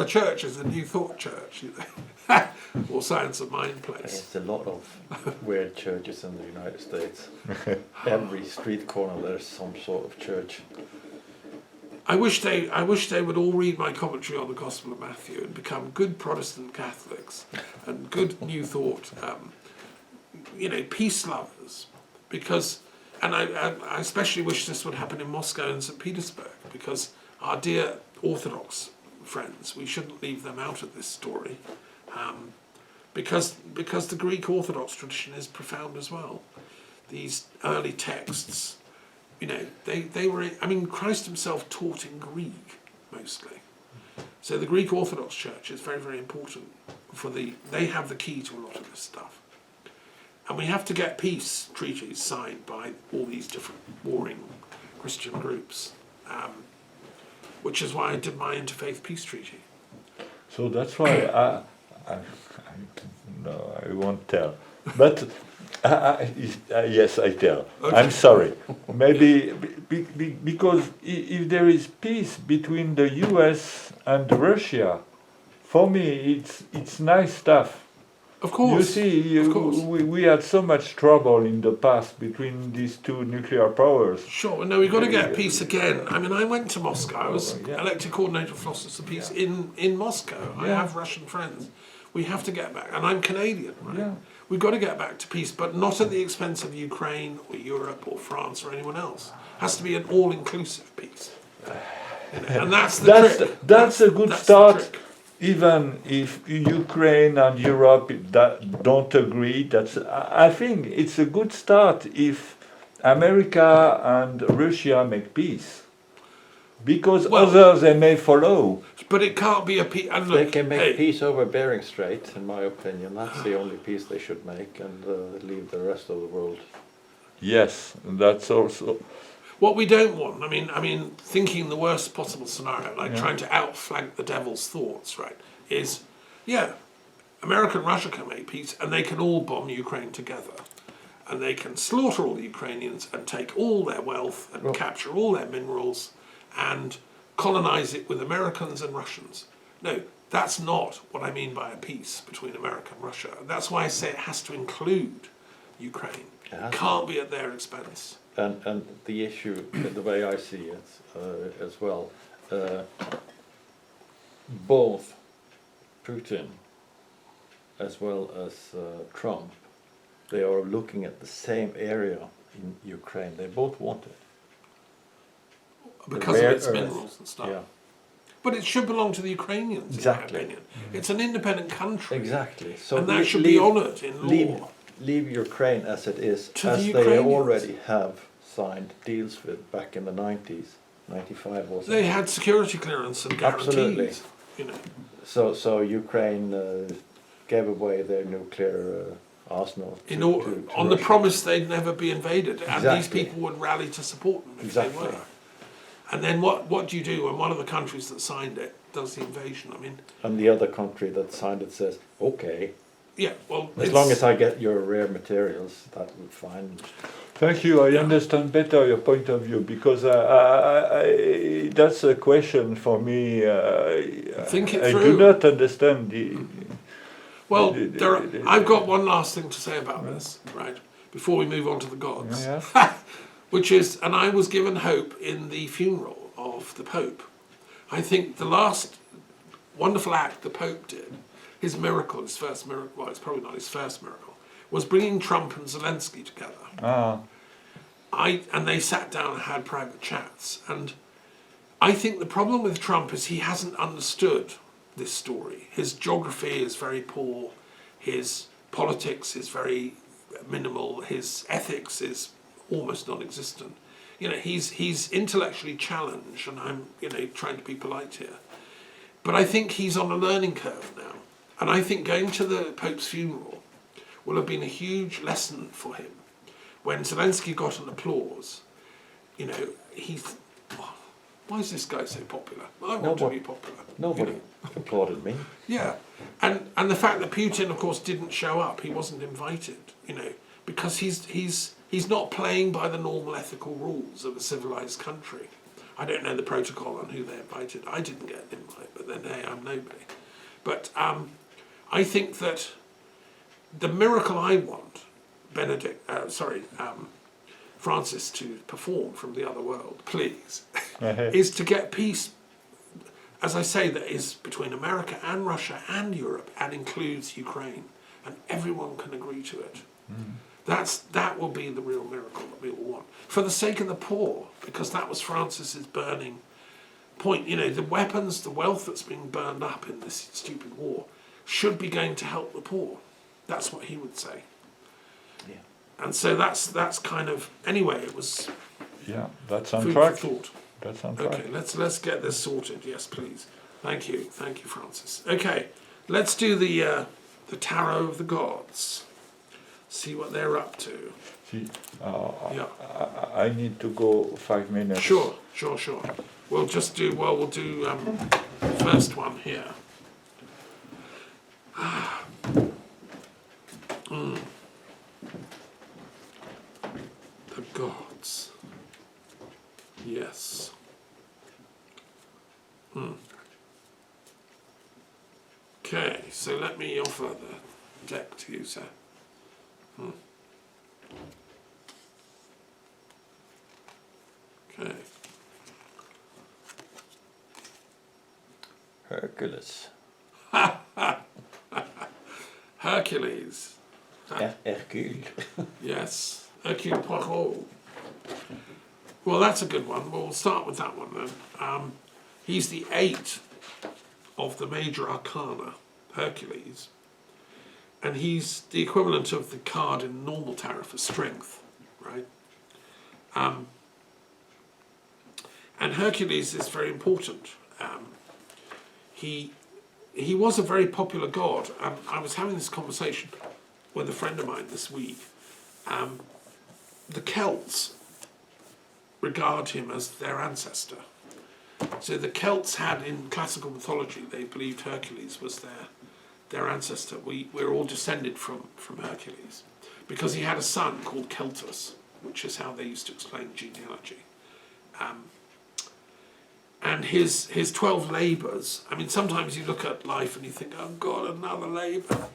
A church is a New Thought church, you know, or Science of Mind place. There's a lot of weird churches in the United States. Every street corner there's some sort of church. I wish they would all read my commentary on the Gospel of Matthew and become good Protestant Catholics and good New Thought, peace lovers, because, and I especially wish this would happen in Moscow and St. Petersburg, because our dear Orthodox friends, we shouldn't leave them out of this story, because the Greek Orthodox tradition is profound as well. These early texts, they were, Christ himself taught in Greek mostly. So the Greek Orthodox Church is very, very important they have the key to a lot of this stuff. And we have to get peace treaties signed by all these different warring Christian groups, which is why I did my interfaith peace treaty. So that's why no, I won't tell. But yes, I tell. Okay. I'm sorry. Maybe because if there is peace between the U.S. and Russia, for me it's nice stuff. Of course. You see, we had so much trouble in the past between these two nuclear powers. Sure. No, we've got to get peace again. I went to Moscow. I was elected coordinator of Philosophers of Peace in Moscow. I have Russian friends. We have to get back. And I'm Canadian, right? Yeah. We've got to get back to peace, but not at the expense of Ukraine or Europe or France or anyone else. It has to be an all-inclusive peace. And that's the trick. That's a good start. Even if Ukraine and Europe don't agree, I think it's a good start if America and Russia make peace. Because others they may follow. But it can't be a peace. They can make peace over Bering Strait, in my opinion. That's the only peace they should make, and leave the rest of the world. Yes, that's also. What we don't want, thinking the worst possible scenario, trying to outflank the devil's thoughts, right, is, America and Russia can make peace and they can all bomb Ukraine together. And they can slaughter all the Ukrainians and take all their wealth and capture all their minerals and colonize it with Americans and Russians. No, that's not what I mean by a peace between America and Russia. That's why I say it has to include Ukraine. It can't be at their expense. And the issue, the way I see it as well, both Putin as well as Trump, they are looking at the same area in Ukraine. They both want it. Because of its minerals and stuff. Yeah. But it should belong to the Ukrainians, exactly. in my opinion. It's an independent country. Exactly. So and that should be honoured in law. Leave Ukraine as it is, as they already have signed deals with back in the 90s, 95 or something. They had security clearance and guarantees. Absolutely. So Ukraine gave away their nuclear arsenal to on the promise they'd never be invaded, exactly. And these people would rally to support them if they were. And then what do you do when one of the countries that signed it does the invasion? And the other country that signed it says, okay. Yeah, well, as long as I get your rare materials, that would fine. Thank you. I understand better your point of view, because that's a question for me. Think it I through. do not understand the. Well, I've got one last thing to say about this, right? Before we move on to the gods, which is, and I was given hope in the funeral of the Pope. I think the last wonderful act the Pope did, his miracle, his first miracle, well, it's probably not his first miracle, was bringing Trump and Zelensky together. And they sat down and had private chats. And I think the problem with Trump is he hasn't understood this story. His geography is very poor. His politics is very minimal. His ethics is almost non-existent. He's intellectually challenged, and I'm, trying to be polite here. But I think he's on a learning curve now. And I think going to the Pope's funeral will have been a huge lesson for him. When Zelensky got an applause, why is this guy so popular? I want to be popular. Nobody applauded me. Yeah. And the fact that Putin, of course, didn't show up, he wasn't invited, because he's not playing by the normal ethical rules of a civilized country. I don't know the protocol on who they invited. I didn't get an invite, but then hey, I'm nobody. But I think that the miracle I want Francis to perform from the other world, please, is to get peace, as I say, that is between America and Russia and Europe and includes Ukraine, and everyone can agree to it. That will be the real miracle that we all want. For the sake of the poor, because that was Francis's burning point. You know, the weapons, the wealth that's being burned up in this stupid war should be going to help the poor. That's what he would say. Yeah. And so that's kind of, anyway, it was Yeah, that's on food track. for thought. That's on track. Okay, let's get this sorted. Yes, please. Thank you, Francis. Okay, let's do the Tarot of the Gods. See what they're up to. See, Yeah. I need to go 5 minutes. Sure. We'll do first one here. The gods. Yes. Okay, so let me offer the deck to you, sir. Okay. Hercules. Hercules. Hercule. Yes. Hercule Poirot. Well, that's a good one. We'll start with that one then. He's the 8th of the major arcana, Hercules. And he's the equivalent of the card in normal tarot for strength, right? And Hercules is very important. He was a very popular god. I was having this conversation with a friend of mine this week. The Celts regard him as their ancestor. So the Celts had, in classical mythology, they believed Hercules was their ancestor. We're all descended from Hercules because he had a son called Celtus, which is how they used to explain genealogy. And his 12 labours, I mean, sometimes you look at life and you think, oh God, another labour.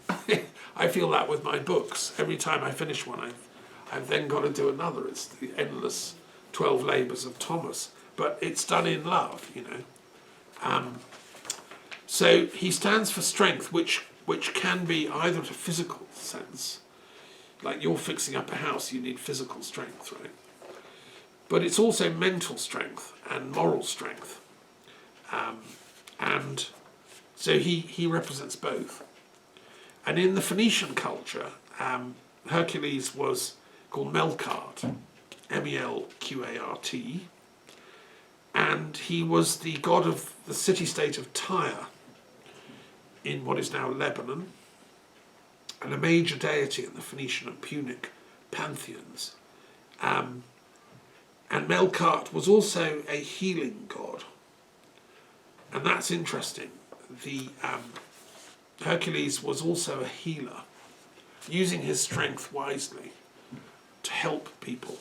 I feel that with my books. Every time I finish one, I've then got to do another. It's the endless 12 labours of Thomas. But it's done in love, you know. So he stands for strength, which can be either a physical sense, like you're fixing up a house, you need physical strength, right? But it's also mental strength and moral strength. And so he represents both. And in the Phoenician culture, Hercules was called Melqart, Melqart, and he was the god of the city-state of Tyre in what is now Lebanon, and a major deity in the Phoenician and Punic pantheons. And Melqart was also a healing god. And that's interesting. The Hercules was also a healer, using his strength wisely to help people.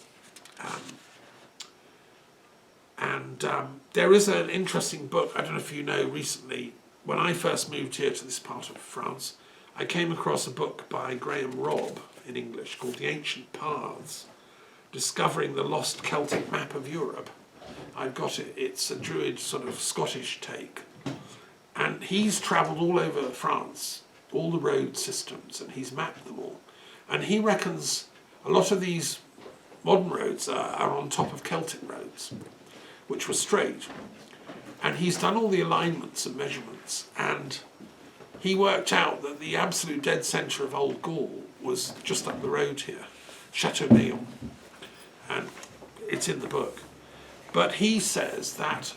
There is an interesting book, I don't know if you know, recently, when I first moved here to this part of France, I came across a book by Graham Robb in English called The Ancient Paths, Discovering the Lost Celtic Map of Europe. I've got it, it's a Druid sort of Scottish take. And he's travelled all over France, all the road systems, and he's mapped them all. And he reckons a lot of these modern roads are on top of Celtic roads, which were straight. And he's done all the alignments and measurements, and he worked out that the absolute dead centre of Old Gaul was just up the road here, Chateaubriand, and it's in the book. But he says that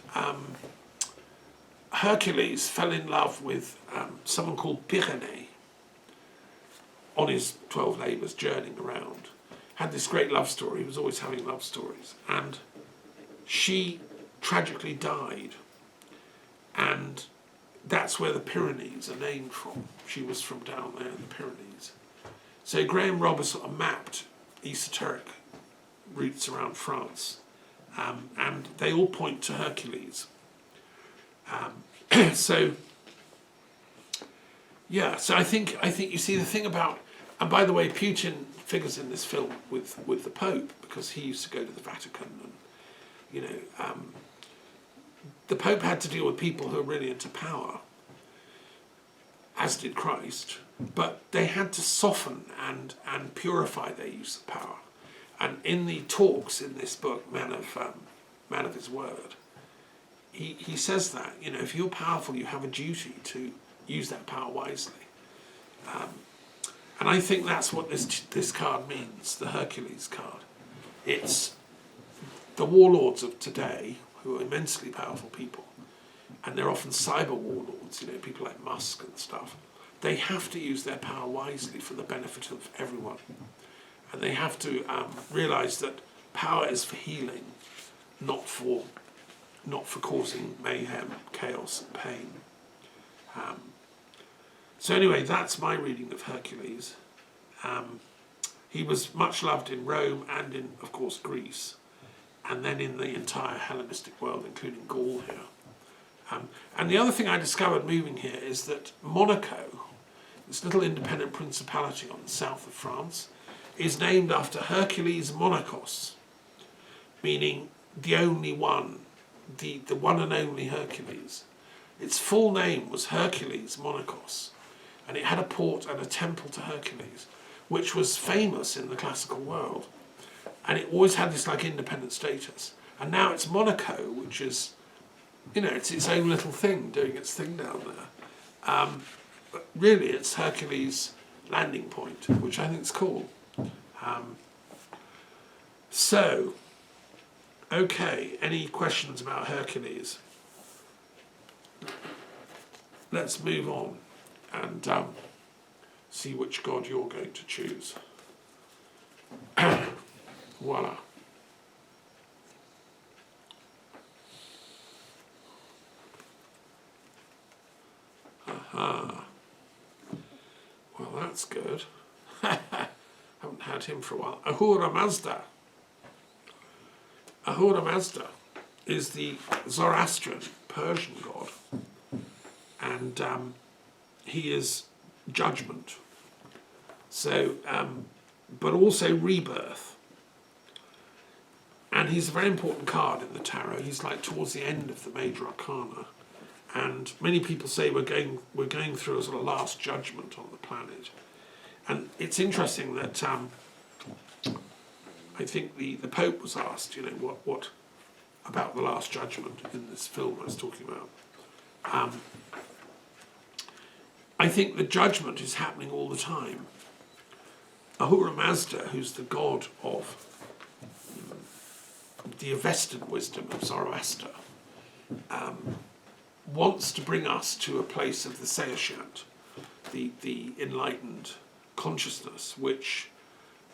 Hercules fell in love with someone called Pyrenees on his 12 labours journeying around. Had this great love story, he was always having love stories, and she tragically died. And that's where the Pyrenees are named from. She was from down there in the Pyrenees. So Graham Robb has sort of mapped esoteric routes around France and they all point to Hercules. So I think you see the thing about, and by the way, Putin figures in this film with the Pope, because he used to go to the Vatican, and the Pope had to deal with people who are really into power, as did Christ, but they had to soften and purify their use of power. And in the talks in this book, Man of His Word, he says that, if you're powerful, you have a duty to use that power wisely. And I think that's what this card means, the Hercules card. It's the warlords of today, who are immensely powerful people, and they're often cyber warlords, people like Musk and stuff. They have to use their power wisely for the benefit of everyone. And they have to realise that power is for healing, not for causing mayhem, chaos, and pain. So anyway, that's my reading of Hercules. He was much loved in Rome and in, of course, Greece, and then in the entire Hellenistic world, including Gaul here. And the other thing I discovered moving here is that Monaco, this little independent principality on the south of France, is named after Hercules Monachos, meaning the only one, the one and only Hercules. Its full name was Hercules Monachos, and it had a port and a temple to Hercules, which was famous in the classical world. And it always had this independent status. And now it's Monaco, which is, it's its own little thing, doing its thing down there. But really it's Hercules landing point, which I think is cool. So, okay, any questions about Hercules? Let's move on and see which god you're going to choose. Voila. Aha. Well, that's good. Haven't had him for a while. Ahura Mazda. Ahura Mazda is the Zoroastrian Persian god, and he is judgment. So, but also rebirth. And he's a very important card in the tarot. He's towards the end of the major arcana, and many people say we're going through a sort of last judgment on the planet. And it's interesting that I think the Pope was asked, what about the Last Judgment in this film I was talking about. I think the judgment is happening all the time. Ahura Mazda, who's the god of the Avestan wisdom of Zoroaster, wants to bring us to a place of the Seishat, the enlightened consciousness, which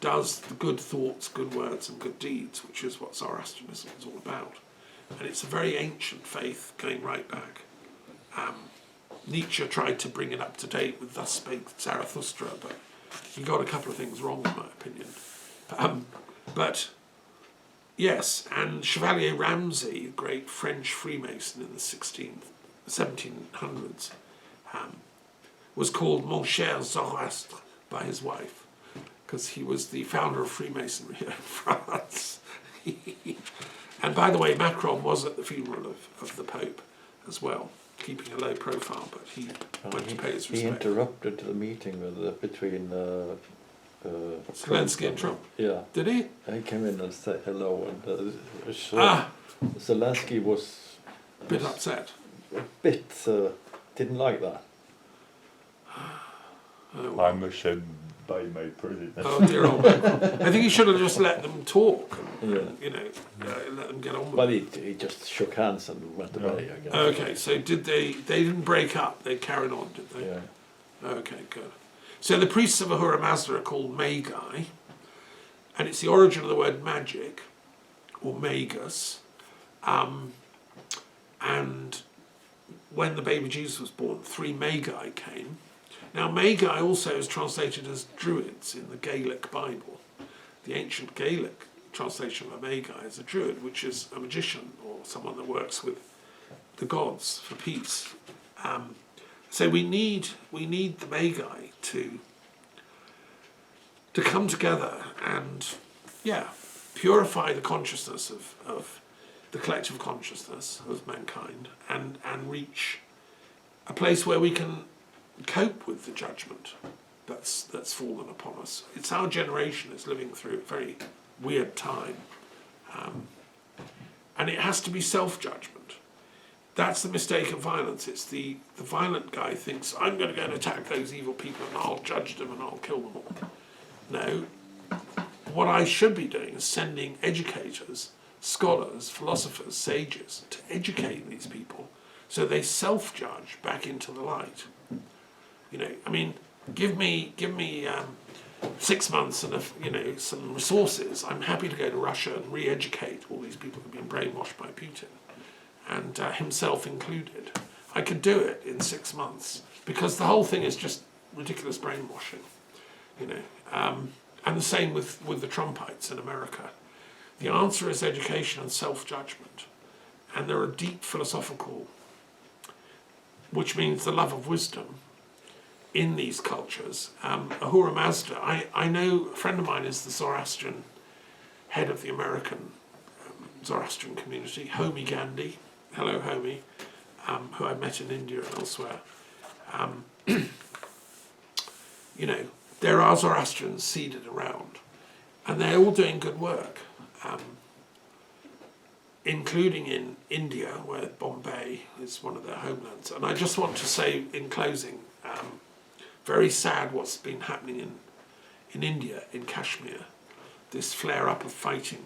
does the good thoughts, good words, and good deeds, which is what Zoroastrianism is all about. And it's a very ancient faith going right back. Nietzsche tried to bring it up to date with Thus Spake Zarathustra, but he got a couple of things wrong, in my opinion. But yes, and Chevalier Ramsay, a great French Freemason in the 1700s, was called Mon cher Zoroastre by his wife, because he was the founder of Freemasonry in France. And by the way, Macron was at the funeral of the Pope as well, keeping a low profile, but he went to pay his respect. He interrupted the meeting between Zelensky and Trump. Yeah. Did he? He came in and said hello, and Zelensky was a bit upset. A bit didn't like that. Oh. I'm ashamed by my president. Oh dear old Macron. I think he should have just let them talk, and, Yeah. let them get on with But it. he just shook hands and went away, I guess. Okay, so did they didn't break up, they carried on, did they? Yeah. Okay, good. So the priests of Ahura Mazda are called Magi, and it's the origin of the word magic, or magus. And when the baby Jesus was born, 3 Magi came. Now Magi also is translated as druids in the Gaelic Bible, the ancient Gaelic translation of a Magi is a druid, which is a magician or someone that works with the gods for peace. So we need the Magi to come together and, purify the consciousness of the collective consciousness of mankind and reach a place where we can cope with the judgment that's fallen upon us. It's our generation is living through a very weird time, and it has to be self-judgment. That's the mistake of violence. It's the violent guy thinks, I'm going to go and attack those evil people and I'll judge them and I'll kill them all. No, what I should be doing is sending educators, scholars, philosophers, sages to educate these people so they self-judge back into the light. Give me 6 months and some resources. I'm happy to go to Russia and re-educate all these people who've been brainwashed by Putin, and himself included. I could do it in 6 months because the whole thing is just ridiculous brainwashing, and the same with the Trumpites in America. The answer is education and self-judgment, and there are deep philosophical, which means the love of wisdom, in these cultures. Ahura Mazda, I know a friend of mine is the Zoroastrian head of the American Zoroastrian community, Homi Gandhi. Hello, Homi, who I met in India and elsewhere. There are Zoroastrians seeded around, and they're all doing good work, including in India, where Bombay is one of their homelands. And I just want to say in closing, very sad what's been happening in India, in Kashmir, this flare-up of fighting,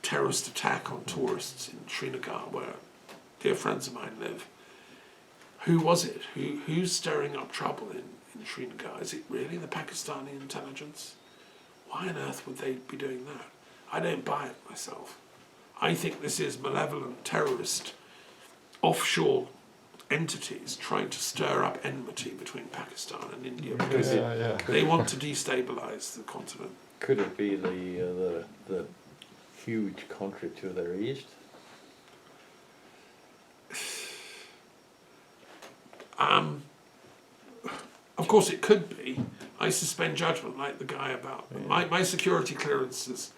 terrorist attack on tourists in Srinagar, where dear friends of mine live. Who was it? Who's stirring up trouble in Srinagar? Is it really the Pakistani intelligence? Why on earth would they be doing that? I don't buy it myself. I think this is malevolent terrorist offshore entities trying to stir up enmity between Pakistan and India because they want to destabilize the continent. Could it be the huge country to their east? Of course it could be. I suspend judgment like the guy about my security clearance is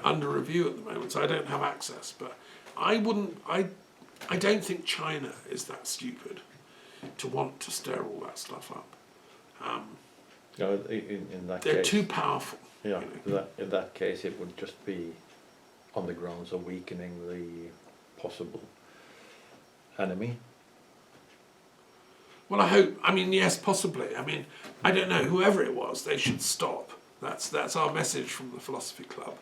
under review at the moment, so I don't have access. But I don't think China is that stupid to want to stir all that stuff up. No, in that They're case, too powerful. Yeah, in that case, it would just be on the grounds of weakening the possible enemy. Well, yes, possibly. I don't know, whoever it was, they should stop. That's our message from the Philosophy Club.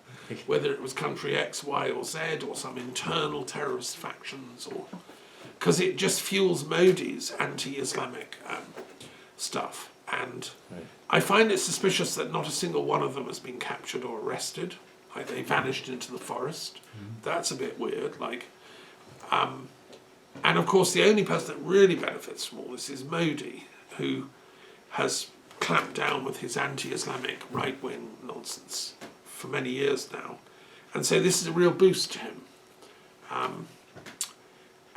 Whether it was country X, Y or Z or some internal terrorist factions, or because it just fuels Modi's anti-Islamic stuff. And I find it suspicious that not a single one of them has been captured or arrested. Like they vanished into the forest. That's a bit weird. And of course, the only person that really benefits from all this is Modi, who has clamped down with his anti-Islamic right-wing nonsense for many years now. And so this is a real boost to him.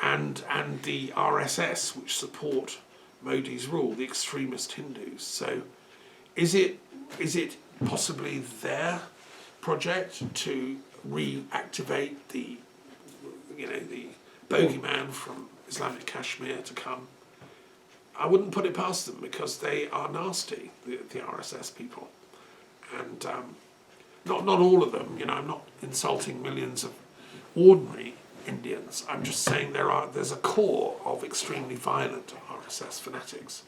And the RSS, which support Modi's rule, the extremist Hindus. So is it possibly their project to reactivate the bogeyman from Islamic Kashmir to come? I wouldn't put it past them because they are nasty, the RSS people. And not all of them, I'm not insulting millions of ordinary Indians. I'm just saying there's a core of extremely violent RSS fanatics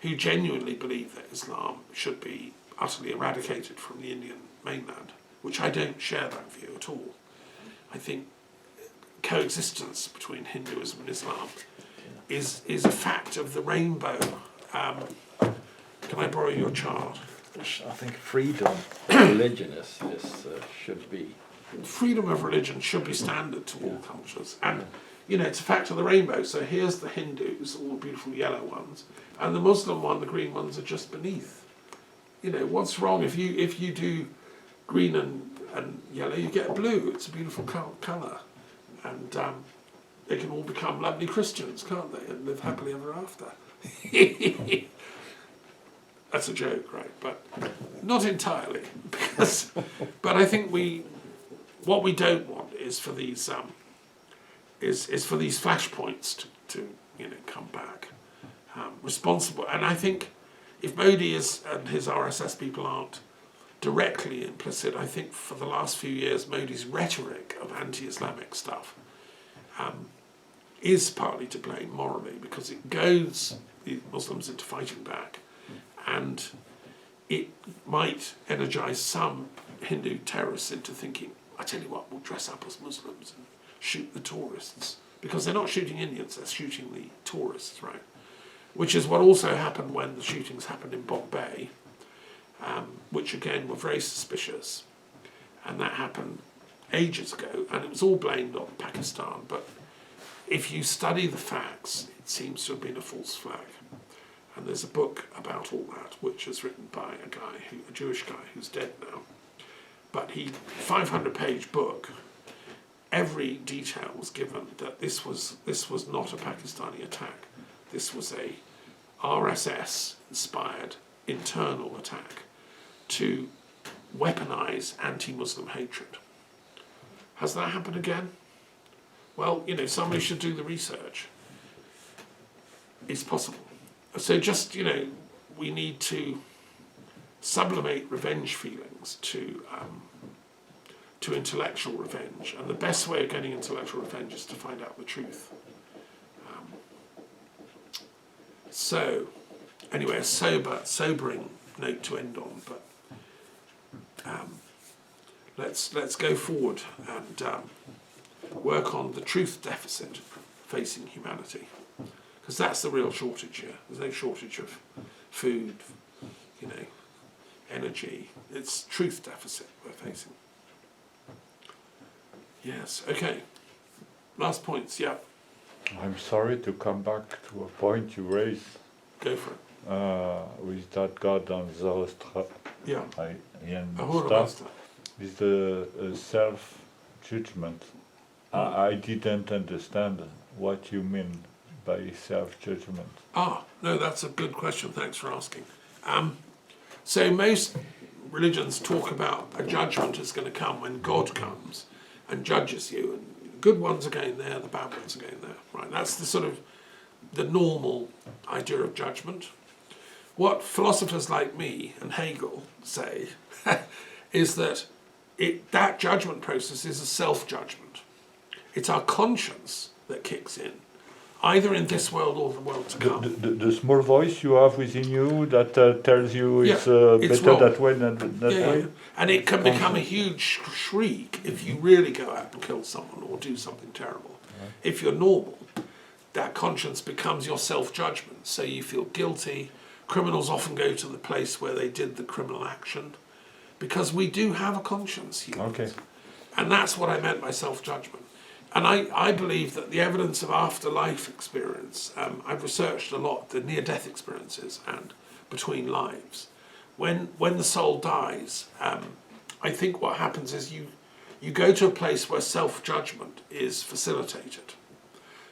who genuinely believe that Islam should be utterly eradicated from the Indian mainland, which I don't share that view at all. I think coexistence between Hinduism and Islam is a fact of the rainbow. Can I borrow your chart? I think freedom of religion should be. Freedom of religion should be standard to all cultures. And, it's a fact of the rainbow. So here's the Hindus, all the beautiful yellow ones, and the Muslim one, the green ones, are just beneath. What's wrong if you do green and and yellow, you get blue. It's a beautiful colour. And they can all become lovely Christians, can't they? And live happily ever after. That's a joke, right? But not entirely. But I think what we don't want is for these is for these flashpoints to come back responsible. And I think if Modi and his RSS people aren't directly implicit, I think for the last few years Modi's rhetoric of anti-Islamic stuff is partly to blame morally, because it goads the Muslims into fighting back, and it might energise some Hindu terrorists into thinking, I tell you what, we'll dress up as Muslims and shoot the tourists, because they're not shooting Indians, they're shooting the tourists, right? Which is what also happened when the shootings happened in Bombay, which again were very suspicious, and that happened ages ago, and it was all blamed on Pakistan. But if you study the facts, it seems to have been a false flag. And there's a book about all that, which is written by a Jewish guy who's dead now. But 500-page book. Every detail was given that this was not a Pakistani attack. This was a RSS-inspired internal attack to weaponize anti-Muslim hatred. Has that happened again? Well, somebody should do the research. It's possible. So just, we need to sublimate revenge feelings to intellectual revenge. And the best way of getting intellectual revenge is to find out the truth. So, anyway, a sobering note to end on, but let's go forward and work on the truth deficit facing humanity, because that's the real shortage here. There's no shortage of food, energy. It's truth deficit we're facing. Yes, okay. Last points, yeah. I'm sorry to come back to a point you raised. Go for it. With that God on Zoroaster. Yeah. Ahura with the self-judgment. I didn't understand what you mean by self-judgment. No, that's a good question. Thanks for asking. So most religions talk about a judgment is going to come when God comes and judges you, and the good ones are going there, the bad ones are going there. Right? That's the sort of the normal idea of judgment. What philosophers like me and Hegel say is that that judgment process is a self-judgment. It's our conscience that kicks in, either in this world or the world to come. The small voice you have within you that tells you it's better wrong. That way than that way? Yeah. And it can become a huge shriek if you really go out and kill someone or do something terrible. Right. If you're normal, that conscience becomes your self-judgment, so you feel guilty. Criminals often go to the place where they did the criminal action, because we do have a conscience, humans. Okay. And that's what I meant by self-judgment. And I believe that the evidence of afterlife experience, I've researched a lot, the near-death experiences and between lives. When the soul dies, I think what happens is you go to a place where self-judgment is facilitated.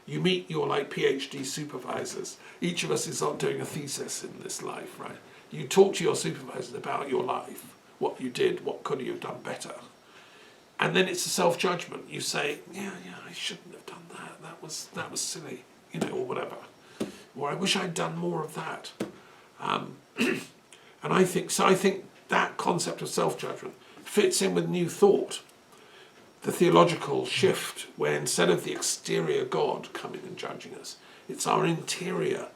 You meet your PhD supervisors. Each of us is doing a thesis in this life, right? You talk to your supervisors about your life, what you did, what could you have done better. And then it's a self-judgment. You say, yeah, I shouldn't have done that. That was silly, or whatever. Or I wish I'd done more of that. And I think that concept of self-judgment fits in with New Thought, the theological shift, where instead of the exterior God coming and judging us, it's our interior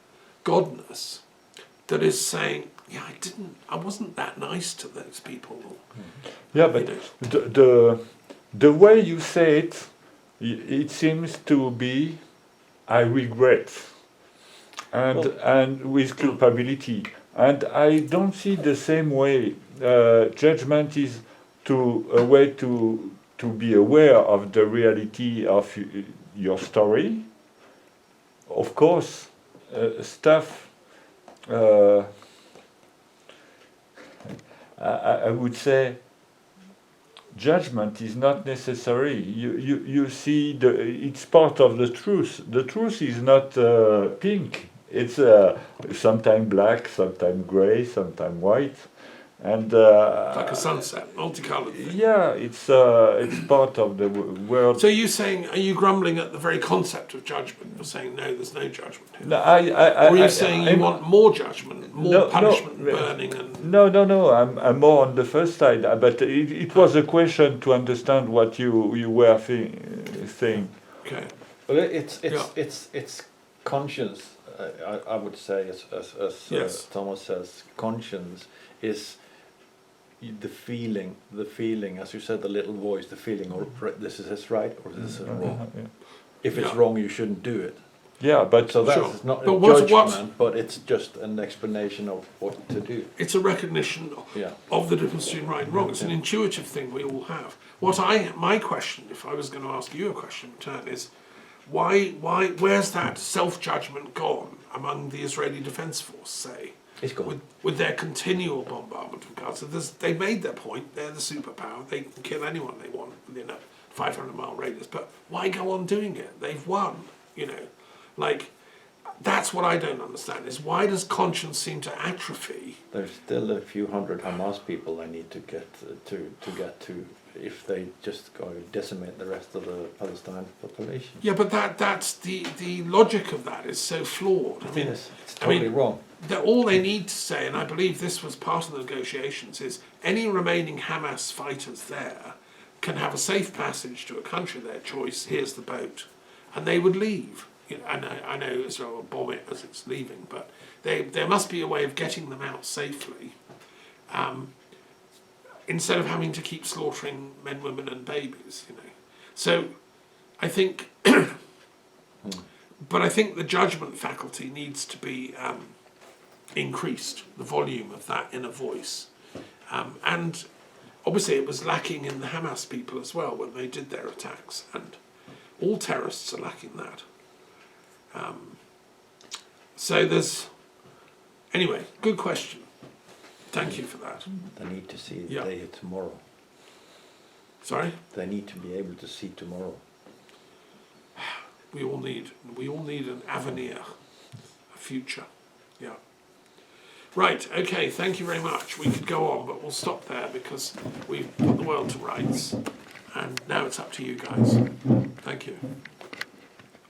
godness that is saying, yeah, I wasn't that nice to those people. Yeah, but the way you say it, it seems to be, I regret, and with culpability. And I don't see the same way. Judgment is a way to be aware of the reality of your story. Of course, stuff. I would say judgment is not necessary. You see, it's part of the truth. The truth is not pink. It's sometimes black, sometimes gray, sometimes white, and Like a sunset, multicolored thing. yeah, it's part of the world. So are you grumbling at the very concept of judgment? You're saying, no, there's no judgment here. No, Or are you saying you want more judgment, more No, punishment, no. burning and... No. I'm more on the first side, but it was a question to understand what you were saying. Okay. Well, it's Yeah. it's conscience. I would say, as Yes. Thomas says, conscience is the feeling, as you said, the little voice, the feeling, or this is right or this is wrong. Yeah. If it's Yeah. wrong, you shouldn't do it. Yeah, but So that's Sure. not But a what's- judgment, but it's just an explanation of what to do. It's a recognition Yeah. of the difference between right and wrong. It's an intuitive thing we all have. My question, if I was going to ask you a question in return, is where's that self-judgment gone among the Israeli Defense Force, say? It's gone. With their continual bombardment of Gaza. They made their point, they're the superpower, they can kill anyone they want within a 500-mile radius, but why go on doing it? They've won, Like, that's what I don't understand, is why does conscience seem to atrophy? There's still a few hundred Hamas people they need to get to if they just go decimate the rest of the Palestine population. Yeah, but that's the logic of that is so flawed. I mean, It's totally wrong. All they need to say, and I believe this was part of the negotiations, is any remaining Hamas fighters there can have a safe passage to a country of their choice. Here's the boat, and they would leave. I know Israel will bomb it as it's leaving, but there must be a way of getting them out safely, instead of having to keep slaughtering men, women, and babies. So I think, but I think the judgment faculty needs to be increased, the volume of that inner voice, and obviously it was lacking in the Hamas people as well when they did their attacks, and all terrorists are lacking that. So anyway, good question. Thank you for that. They need to see Yeah. the day tomorrow. Sorry? They need to be able to see tomorrow. We all need an avenir, a future. Yeah. Right, okay, thank you very much. We could go on, but we'll stop there because we've put the world to rights. And now it's up to you guys. Thank you.